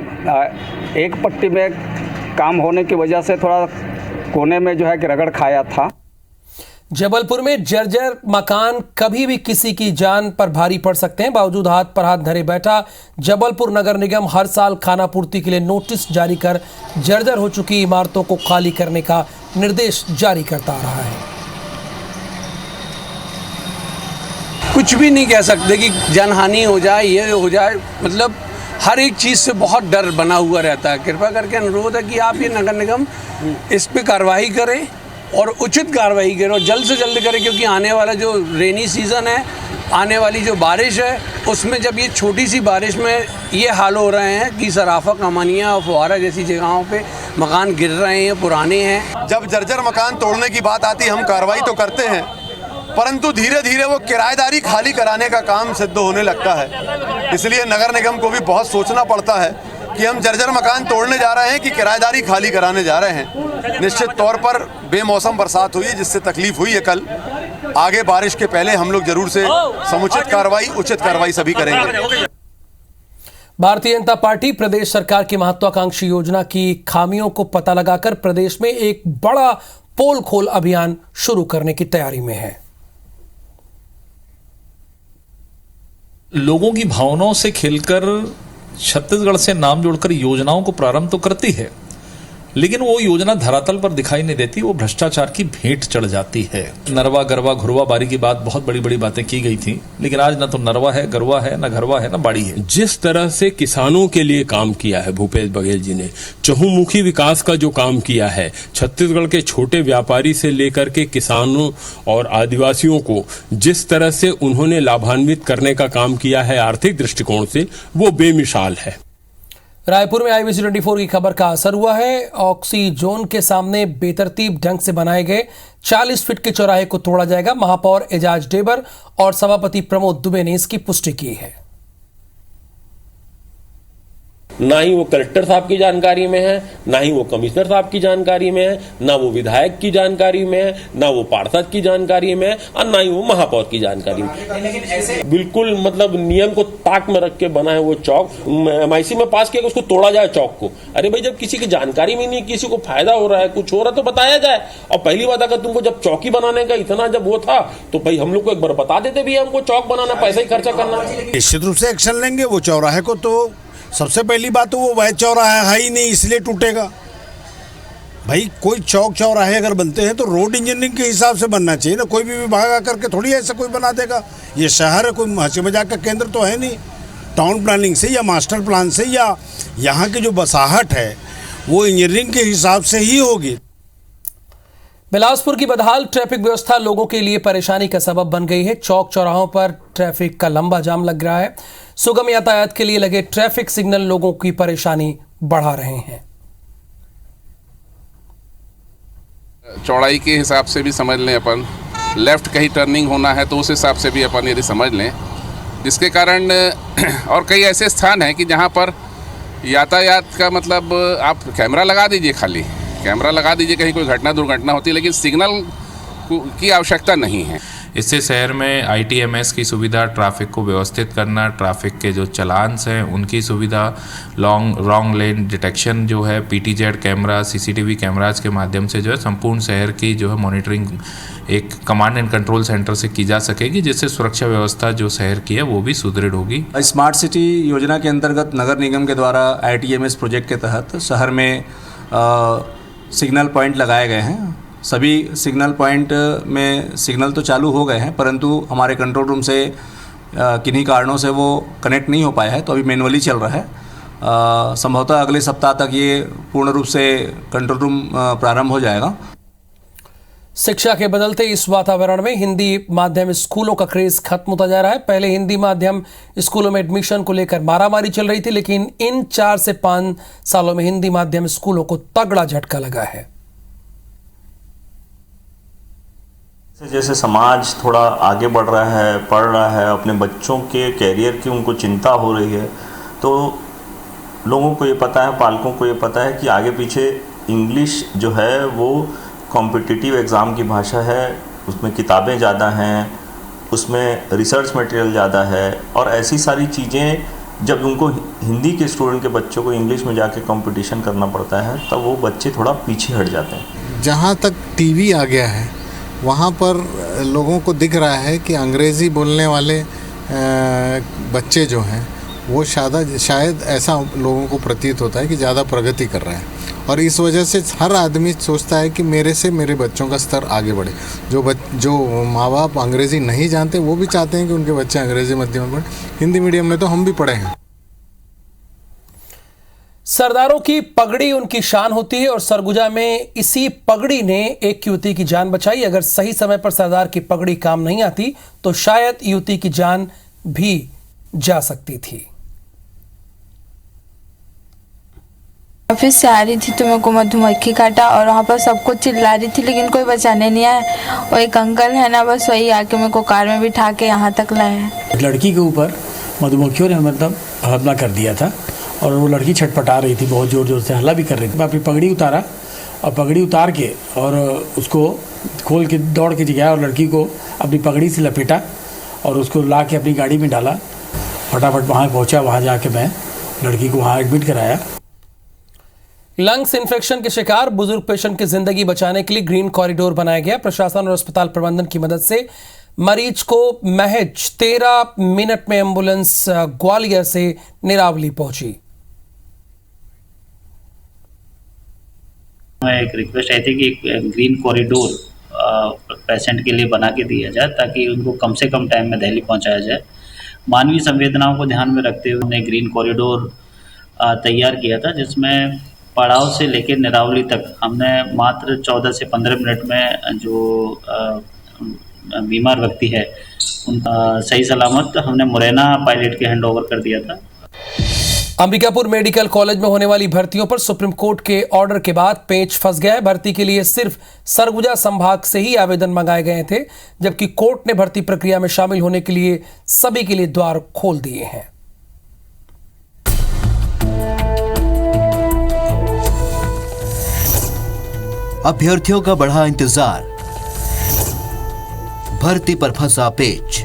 Speaker 21: एक पट्टी में काम होने की वजह से थोड़ा कोने में जो है कि रगड़ खाया था।
Speaker 1: जबलपुर में जर्जर मकान कभी भी किसी की जान पर भारी पड़ सकते हैं। बावजूद हाथ पर हाथ धरे बैठा जबलपुर नगर निगम हर साल खानापूर्ति के लिए नोटिस जारी कर जर्जर हो चुकी इमारतों को खाली करने का निर्देश जारी करता आ रहा है।
Speaker 22: कुछ भी नहीं कह सकते कि जनहानि हो जाए, ये हो जाए, मतलब हर एक चीज़ से बहुत डर बना हुआ रहता है। कृपा करके अनुरोध है कि आप ये नगर निगम इस पे कार्रवाई करें और उचित कार्रवाई करें और जल्द से जल्द करें, क्योंकि आने वाला जो रेनी सीज़न है, आने वाली जो बारिश है, उसमें जब ये छोटी सी बारिश में ये हाल हो रहे हैं कि सराफा कमानिया और फुहारा जैसी जगहों पे मकान गिर रहे हैं, पुराने हैं।
Speaker 23: जब जर्जर मकान तोड़ने की बात आती है हम कार्रवाई तो करते हैं, परंतु धीरे धीरे वो किराएदारी खाली कराने का काम सिद्ध होने लगता है। इसलिए नगर निगम को भी बहुत सोचना पड़ता है कि हम जर्जर मकान तोड़ने जा रहे हैं कि किराएदारी खाली कराने जा रहे हैं। निश्चित तौर पर बेमौसम बरसात हुई जिससे तकलीफ हुई है कल। आगे बारिश के पहले हम लोग जरूर से समुचित कार्रवाई, उचित कार्रवाई सभी करेंगे।
Speaker 1: भारतीय जनता पार्टी प्रदेश सरकार की महत्वाकांक्षी योजना की खामियों को पता लगाकर प्रदेश में एक बड़ा पोल खोल अभियान शुरू करने की तैयारी में है।
Speaker 24: लोगों की भावनाओं से खेलकर छत्तीसगढ़ से नाम जोड़कर योजनाओं को प्रारंभ तो करती है, लेकिन वो योजना धरातल पर दिखाई नहीं देती, वो भ्रष्टाचार की भेंट चढ़ जाती है। नरवा गरवा घुरवा बारी की बात, बहुत बड़ी बड़ी बातें की गई थी, लेकिन आज न तो नरवा है, गरवा है, न घरवा है, न बाड़ी है।
Speaker 16: जिस तरह से किसानों के लिए काम किया है भूपेश बघेल जी ने, चहुमुखी विकास का जो काम किया है, छत्तीसगढ़ के छोटे व्यापारी से लेकर के किसानों और आदिवासियों को जिस तरह से उन्होंने लाभान्वित करने का काम किया है आर्थिक दृष्टिकोण से, वो बेमिसाल है।
Speaker 1: रायपुर में IBC24 की खबर का असर हुआ है। ऑक्सीजोन के सामने बेतरतीब ढंग से बनाए गए 40 फीट के चौराहे को तोड़ा जाएगा। महापौर एजाज डेबर और सभापति प्रमोद दुबे ने इसकी पुष्टि की है।
Speaker 25: ना ही वो कलेक्टर साहब की जानकारी में है, ना ही वो कमिश्नर साहब की जानकारी में है, ना वो विधायक की जानकारी में है, ना वो पार्षद की जानकारी में है, और ना ही वो महापौर की जानकारी में। बिल्कुल मतलब नियम को ताक में रख के बना है वो चौक। MIC में पास किया, उसको तोड़ा जाए चौक को। अरे भाई, जब किसी की जानकारी में नहीं, किसी को फायदा हो रहा है, कुछ हो रहा है तो बताया जाए। और पहली बात, अगर तुमको जब चौकी बनाने का इतना जब वो था तो भाई हम लोग को एक बार बता देते भी हमको चौक बनाना, पैसा ही खर्चा करना।
Speaker 17: निश्चित रूप से एक्शन लेंगे। वो चौराहे को तो सबसे पहली बात तो वो वह चौराहा है ही नहीं, इसलिए टूटेगा। भाई कोई चौक चौराहे अगर बनते हैं तो रोड इंजीनियरिंग के हिसाब से बनना चाहिए ना। कोई भी विभाग आकर के थोड़ी ऐसा कोई बना देगा। ये शहर है, कोई हंसी मजाक का केंद्र तो है नहीं। टाउन प्लानिंग से या मास्टर प्लान से या यहाँ की जो बसाहट है वो इंजीनियरिंग के हिसाब से ही होगी।
Speaker 1: बिलासपुर की बदहाल ट्रैफिक व्यवस्था लोगों के लिए परेशानी का सबब बन गई है। चौक चौराहों पर ट्रैफिक का लंबा जाम लग रहा है। सुगम यातायात के लिए लगे ट्रैफिक सिग्नल लोगों की परेशानी बढ़ा रहे हैं।
Speaker 26: चौड़ाई के हिसाब से भी समझ लें, अपन लेफ्ट कहीं टर्निंग होना है तो उस हिसाब से भी अपन यदि समझ लें, जिसके कारण और कई ऐसे स्थान हैं कि जहां पर यातायात का मतलब आप कैमरा लगा दीजिए, खाली कैमरा लगा दीजिए, कहीं कोई घटना दुर्घटना होती है, लेकिन सिग्नल की आवश्यकता नहीं है।
Speaker 2: इससे शहर में ITMS की सुविधा, ट्रैफिक को व्यवस्थित करना, ट्रैफिक के जो चलान्स हैं उनकी सुविधा, रॉन्ग लेन डिटेक्शन जो है, PTZ कैमरा, CCTV कैमराज के माध्यम से जो है संपूर्ण शहर की जो है मॉनिटरिंग एक कमांड एंड कंट्रोल सेंटर से की जा सकेगी, जिससे सुरक्षा व्यवस्था जो शहर की है वो भी सुदृढ़ होगी।
Speaker 3: स्मार्ट सिटी योजना के अंतर्गत नगर निगम के द्वारा ITMS प्रोजेक्ट के तहत शहर में सिग्नल पॉइंट लगाए गए हैं। सभी सिग्नल पॉइंट में सिग्नल तो चालू हो गए हैं, परंतु हमारे कंट्रोल रूम से किन्हीं कारणों से वो कनेक्ट नहीं हो पाया है, तो अभी मैनुअली चल रहा है। संभवतः अगले सप्ताह तक ये पूर्ण रूप से कंट्रोल रूम प्रारंभ हो जाएगा।
Speaker 1: शिक्षा के बदलते इस वातावरण में हिंदी माध्यम स्कूलों का क्रेज खत्म होता जा रहा है। पहले हिंदी माध्यम स्कूलों में एडमिशन को लेकर मारामारी चल रही थी, लेकिन इन 4 से 5 सालों में हिंदी माध्यम स्कूलों को तगड़ा झटका लगा है।
Speaker 4: जैसे समाज थोड़ा आगे बढ़ रहा है, पढ़ रहा है, अपने बच्चों के कैरियर की उनको चिंता हो रही है, तो लोगों को ये पता है, पालकों को ये पता है कि आगे पीछे इंग्लिश जो है वो कॉम्पिटिटिव एग्ज़ाम की भाषा है, उसमें किताबें ज़्यादा हैं, उसमें रिसर्च मटेरियल ज़्यादा है, और ऐसी सारी चीज़ें जब उनको हिंदी के स्टूडेंट के बच्चों को इंग्लिश में जाके कंपटीशन करना पड़ता है, तब वो बच्चे थोड़ा पीछे हट जाते हैं।
Speaker 5: जहाँ तक टीवी आ गया है वहाँ पर लोगों को दिख रहा है कि अंग्रेज़ी बोलने वाले बच्चे जो हैं वो शायद ऐसा लोगों को प्रतीत होता है कि ज़्यादा प्रगति कर रहे हैं, और इस वजह से हर आदमी सोचता है कि मेरे से मेरे बच्चों का स्तर आगे बढ़े। जो माँ बाप अंग्रेज़ी नहीं जानते वो भी चाहते हैं कि उनके बच्चे अंग्रेज़ी माध्यम में पढ़ें। हिंदी मीडियम में तो हम भी पढ़े हैं।
Speaker 1: सरदारों की पगड़ी उनकी शान होती है, और सरगुजा में इसी पगड़ी ने एक युवती की जान बचाई। अगर सही समय पर सरदार की पगड़ी काम नहीं आती तो शायद युवती की जान भी जा सकती थी।
Speaker 6: ऑफिस से आ रही थी तो मेरे को मधुमक्खी काटा, और वहाँ पर सबको चिल्ला रही थी लेकिन कोई बचाने नहीं आया। और एक अंकल है ना, बस वही आके मेरे को कार में बिठा के यहाँ तक लाए।
Speaker 7: एक लड़की के ऊपर मधुमक्खियों ने मतलब हमला कर दिया था, और वो लड़की छटपटा रही थी, बहुत ज़ोर ज़ोर से हल्ला भी कर रही थी। मैं अपनी पगड़ी उतारा, और पगड़ी उतार के और उसको खोल के दौड़ के गया, और लड़की को अपनी पगड़ी से लपेटा और उसको ला के अपनी गाड़ी में डाला। फटाफट वहाँ पहुँचा, वहाँ जाके मैं लड़की को वहाँ एडमिट कराया।
Speaker 1: लंग्स इन्फेक्शन के शिकार बुजुर्ग पेशेंट की जिंदगी बचाने के लिए ग्रीन कॉरिडोर बनाया गया। प्रशासन और अस्पताल प्रबंधन की मदद से मरीज को महज 13 मिनट में एम्बुलेंस ग्वालियर से निरावली पहुंची।
Speaker 27: एक रिक्वेस्ट आई थी कि ग्रीन कॉरिडोर पेशेंट के लिए बना के दिया जाए, ताकि उनको कम से कम टाइम में दिल्ली पहुंचाया जाए। मानवीय संवेदनाओं को ध्यान में रखते हुए हमने ग्रीन कॉरिडोर तैयार किया था, जिसमें पड़ाव से लेकर निरावली तक हमने मात्र 14 से 15 मिनट में जो बीमार व्यक्ति है उनका सही सलामत हमने मुरैना पायलट के हैंड ओवर कर दिया था।
Speaker 1: अंबिकापुर मेडिकल कॉलेज में होने वाली भर्तियों पर सुप्रीम कोर्ट के ऑर्डर के बाद पेच फंस गया है। भर्ती के लिए सिर्फ सरगुजा संभाग से ही आवेदन मंगाए गए थे, जबकि कोर्ट ने भर्ती प्रक्रिया में शामिल होने के लिए सभी के लिए द्वार खोल दिए हैं।
Speaker 28: अभ्यर्थियों का बढ़ा इंतजार, भर्ती पर फंसा पेच।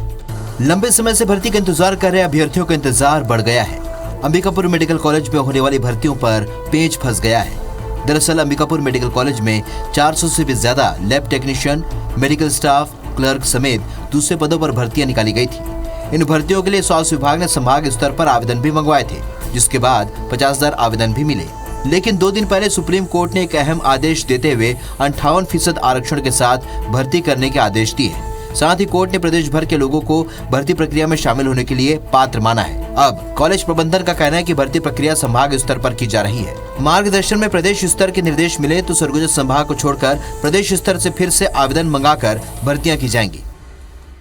Speaker 28: लंबे समय से भर्ती का इंतजार कर रहे अभ्यर्थियों का इंतजार बढ़ गया है। अंबिकापुर मेडिकल कॉलेज में होने वाली भर्तियों पर पेच फंस गया है। दरअसल अंबिकापुर मेडिकल कॉलेज में 400 से भी ज्यादा lab technician, medical staff, clerk समेत दूसरे पदों पर भर्तियां निकाली गई थी। इन भर्तियों के लिए स्वास्थ्य विभाग ने संभाग स्तर पर आवेदन भी मंगवाए थे, जिसके बाद 50,000 आवेदन भी मिले। लेकिन 2 दिन पहले सुप्रीम कोर्ट ने एक अहम आदेश देते हुए 58% आरक्षण के साथ भर्ती करने के आदेश दिए। साथ ही कोर्ट ने प्रदेश भर के लोगों को भर्ती प्रक्रिया में शामिल होने के लिए पात्र माना है। अब कॉलेज प्रबंधन का कहना है कि भर्ती प्रक्रिया संभाग स्तर पर की जा रही है। मार्गदर्शन में प्रदेश स्तर के निर्देश मिले तो सरगुजा संभाग को छोड़कर प्रदेश स्तर से फिर से आवेदन मंगाकर भर्तियां की जाएंगी।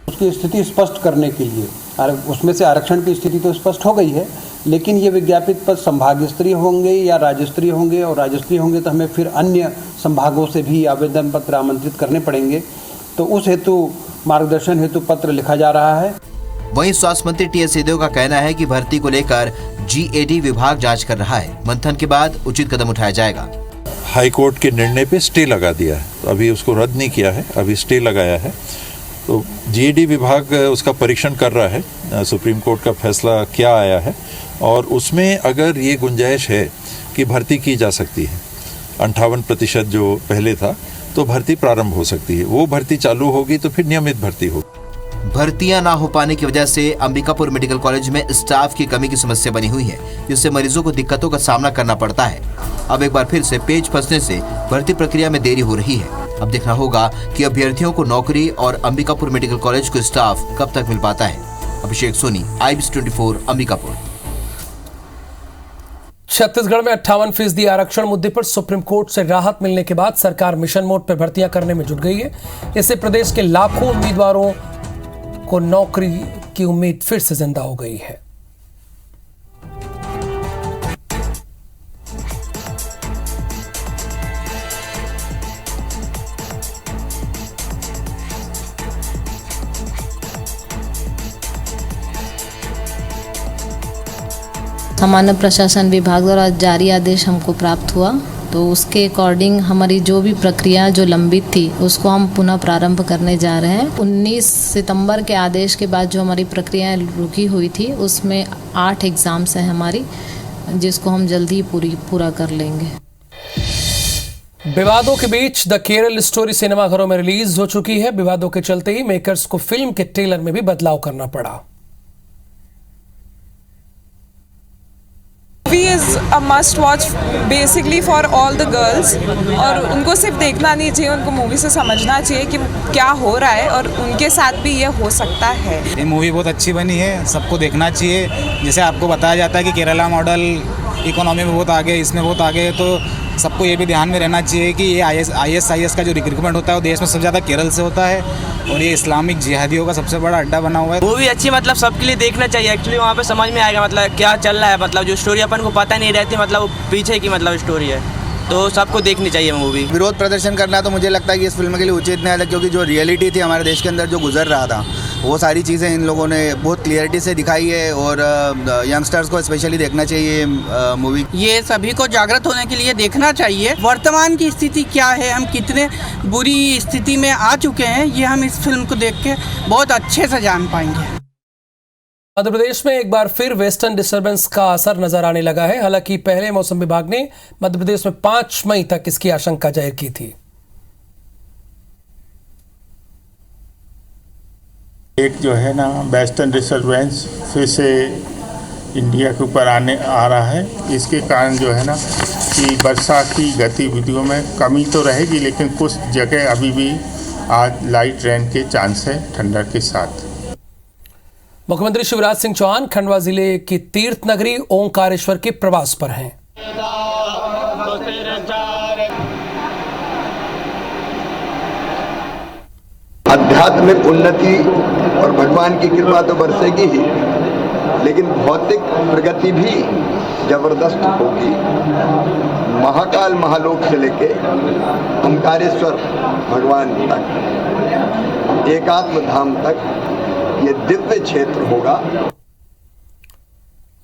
Speaker 29: उसकी स्थिति स्पष्ट करने के लिए, उसमें से आरक्षण की स्थिति तो स्पष्ट हो गई है, लेकिन ये विज्ञापित पद संभाग स्तरीय होंगे या राज्य स्तरीय होंगे, और राज्य स्तरीय होंगे तो हमें फिर अन्य संभागों से भी आवेदन पत्र आमंत्रित करने पड़ेंगे। तो उस हेतु मार्गदर्शन हेतु पत्र लिखा जा रहा है।
Speaker 28: वहीं स्वास्थ्य मंत्री टी.एस. सिंहदेव का कहना है कि भर्ती को लेकर GAD विभाग जांच कर रहा है। मंथन के बाद उचित कदम उठाया जाएगा।
Speaker 8: हाई कोर्ट के निर्णय पे स्टे लगा दिया है, अभी उसको रद्द नहीं किया है, अभी स्टे लगाया है। तो GAD विभाग उसका परीक्षण कर रहा है, सुप्रीम कोर्ट का फैसला क्या आया है, और उसमें अगर ये गुंजाइश है कि भर्ती की जा सकती है, 58% जो पहले था, तो भर्ती प्रारंभ हो सकती है। वो भर्ती चालू होगी तो फिर नियमित भर्ती होगी।
Speaker 28: भर्तियां ना हो पाने की वजह से अंबिकापुर मेडिकल कॉलेज में स्टाफ की कमी की समस्या बनी हुई है, जिससे मरीजों को दिक्कतों का सामना करना पड़ता है। अब एक बार फिर से पेच फंसने से भर्ती प्रक्रिया में देरी हो रही है। अब देखना होगा कि अभ्यर्थियों को नौकरी और अंबिकापुर मेडिकल कॉलेज को स्टाफ कब तक मिल पाता है। अभिषेक सोनी, IBC 24, अंबिकापुर।
Speaker 1: छत्तीसगढ़ में 58% आरक्षण मुद्दे पर सुप्रीम कोर्ट से राहत मिलने के बाद सरकार मिशन मोड पर भर्तियां करने में जुट गई है। इससे प्रदेश के लाखों उम्मीदवारों को नौकरी की उम्मीद फिर से जिंदा हो गई है।
Speaker 9: सामान्य प्रशासन विभाग द्वारा जारी आदेश हमको प्राप्त हुआ, तो उसके अकॉर्डिंग हमारी जो भी प्रक्रिया जो लंबित थी उसको हम पुनः प्रारंभ करने जा रहे हैं। 19 सितंबर के आदेश के बाद जो हमारी प्रक्रियाएं रुकी हुई थी उसमें 8 एग्जाम्स हैं हमारी, जिसको हम जल्दी पूरा कर लेंगे।
Speaker 1: विवादों के बीच द केरल स्टोरी सिनेमाघरों में रिलीज हो चुकी है। विवादों के चलते ही मेकर्स को फिल्म के ट्रेलर में भी बदलाव करना पड़ा।
Speaker 10: Movie is a must watch basically for all the girls, और उनको सिर्फ देखना नहीं चाहिए, उनको मूवी से समझना चाहिए कि क्या हो रहा है और उनके साथ भी ये हो सकता है।
Speaker 11: ये मूवी बहुत अच्छी बनी है, सबको देखना चाहिए। जैसे आपको बताया जाता है कि केरला मॉडल इकोनॉमी में बहुत आगे, इसमें बहुत आगे है, तो सबको ये भी ध्यान में रहना चाहिए कि ये ISIS का जो रिक्रूटमेंट होता है वो देश में सबसे ज़्यादा केरल से होता है, और ये इस्लामिक जिहादियों का सबसे बड़ा अड्डा बना हुआ है।
Speaker 12: मूवी अच्छी, मतलब सबके लिए देखना चाहिए। एक्चुअली वहाँ पे समझ में आएगा मतलब क्या चल रहा है, मतलब जो स्टोरी अपन को पता नहीं रहती, मतलब पीछे की मतलब स्टोरी है, तो सबको देखनी चाहिए मूवी।
Speaker 13: विरोध प्रदर्शन करना तो मुझे लगता है कि इस फिल्म के लिए उचित नहीं था, क्योंकि जो रियलिटी थी हमारे देश के अंदर जो गुजर रहा था वो सारी चीज़ें इन लोगों ने बहुत क्लियरिटी से दिखाई है, और यंगस्टर्स को स्पेशली देखना चाहिए मूवी।
Speaker 14: ये सभी को जागृत होने के लिए देखना चाहिए। वर्तमान की स्थिति क्या है, हम कितने बुरी स्थिति में आ चुके हैं, ये हम इस फिल्म को देख के बहुत अच्छे से जान पाएंगे।
Speaker 1: मध्य प्रदेश में एक बार फिर वेस्टर्न डिस्टर्बेंस का असर नजर आने लगा है। हालांकि पहले मौसम विभाग ने मध्य प्रदेश में 5 मई तक इसकी आशंका जाहिर की थी।
Speaker 15: एक जो है ना वेस्टर्न डिस्टर्बेंस फिर से इंडिया के ऊपर आ रहा है। इसके कारण जो है ना कि वर्षा की गतिविधियों में कमी तो रहेगी, लेकिन कुछ जगह अभी भी आज लाइट रेन के चांस है ठंडा के साथ।
Speaker 1: मुख्यमंत्री शिवराज सिंह चौहान खंडवा जिले की तीर्थ नगरी ओंकारेश्वर के प्रवास पर हैं।
Speaker 18: आध्यात्मिक उन्नति और भगवान की कृपा तो बरसेगी ही, लेकिन भौतिक प्रगति भी जबरदस्त होगी। महाकाल महालोक से लेके ओंकारेश्वर भगवान तक, एकात्म धाम तक ये दिव्य क्षेत्र होगा।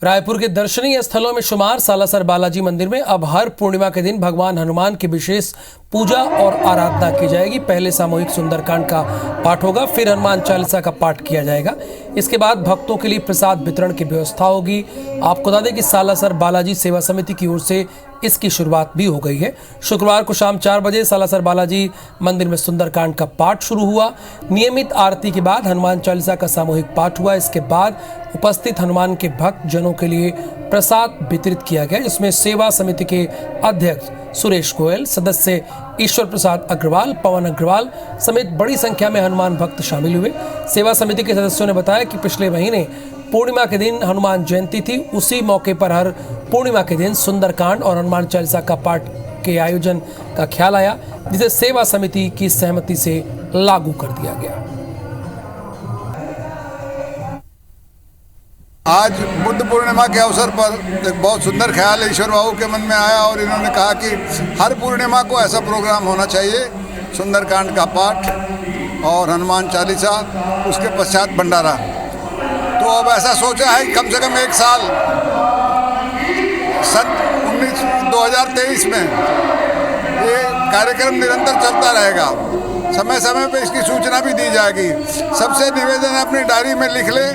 Speaker 1: रायपुर के दर्शनीय स्थलों में शुमार सालासर बालाजी मंदिर में अब हर पूर्णिमा के दिन भगवान हनुमान की विशेष पूजा और आराधना की जाएगी। पहले सामूहिक सुंदरकांड का पाठ होगा, फिर हनुमान चालीसा का पाठ किया जाएगा। इसके बाद भक्तों के लिए प्रसाद वितरण की व्यवस्था होगी। आपको बता दें कि सालासर बालाजी सेवा समिति की ओर से इसकी शुरुआत भी हो गई है। शुक्रवार को शाम 4 बजे सालासर बालाजी मंदिर में सुंदरकांड का पाठ शुरू हुआ। नियमित आरती के बाद हनुमान चालीसा का सामूहिक पाठ हुआ। इसके बाद उपस्थित हनुमान के भक्त जनों के लिए प्रसाद वितरित किया गया, जिसमें सेवा समिति के अध्यक्ष सुरेश गोयल, सदस्य ईश्वर प्रसाद अग्रवाल, पवन अग्रवाल समेत बड़ी संख्या में हनुमान भक्त शामिल हुए। सेवा समिति के सदस्यों ने बताया कि पिछले महीने पूर्णिमा के दिन हनुमान जयंती थी। उसी मौके पर हर पूर्णिमा के दिन सुंदरकांड और हनुमान चालीसा का पाठ के आयोजन का ख्याल आया, जिसे सेवा समिति की सहमति से लागू कर दिया गया।
Speaker 30: आज बुद्ध पूर्णिमा के अवसर पर एक बहुत सुंदर ख्याल ईश्वर बाबू के मन में आया, और इन्होंने कहा कि हर पूर्णिमा को ऐसा प्रोग्राम होना चाहिए, सुंदरकांड का पाठ और हनुमान चालीसा, उसके पश्चात भंडारा। तो अब ऐसा सोचा है कि कम से कम 1 साल सन 2023 में ये कार्यक्रम निरंतर चलता रहेगा। समय समय पे इसकी सूचना भी दी जाएगी। सबसे निवेदन है अपनी डायरी में लिख ले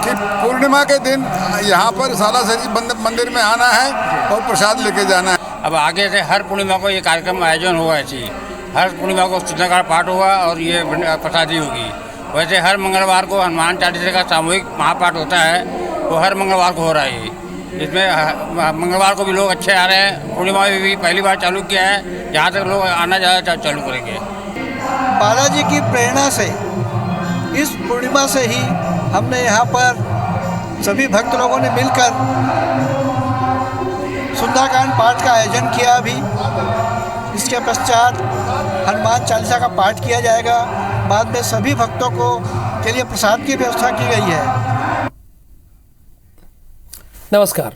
Speaker 30: कि पूर्णिमा के दिन यहाँ पर सालासरी मंदिर में आना है और प्रसाद लेके जाना है।
Speaker 16: अब आगे से हर पूर्णिमा को ये कार्यक्रम आयोजन होगा। ऐसी हर पूर्णिमा को सुंदरकांड पाठ होगा और ये प्रसादी होगी। वैसे हर मंगलवार को हनुमान चालीसा का सामूहिक महापाठ होता है, वो हर मंगलवार को हो रहा है। इसमें मंगलवार को भी लोग अच्छे आ रहे हैं। पूर्णिमा में भी पहली बार चालू किया है, जहाँ तक लोग आना ज़्यादा चालू करेंगे।
Speaker 17: बालाजी की प्रेरणा से इस पूर्णिमा से ही हमने यहाँ पर सभी भक्त लोगों ने मिलकर सुंदरकांड पाठ का आयोजन किया। अभी इसके पश्चात हनुमान चालीसा का पाठ किया जाएगा। बाद में सभी भक्तों को के लिए प्रसाद की व्यवस्था की गई है।
Speaker 1: नमस्कार।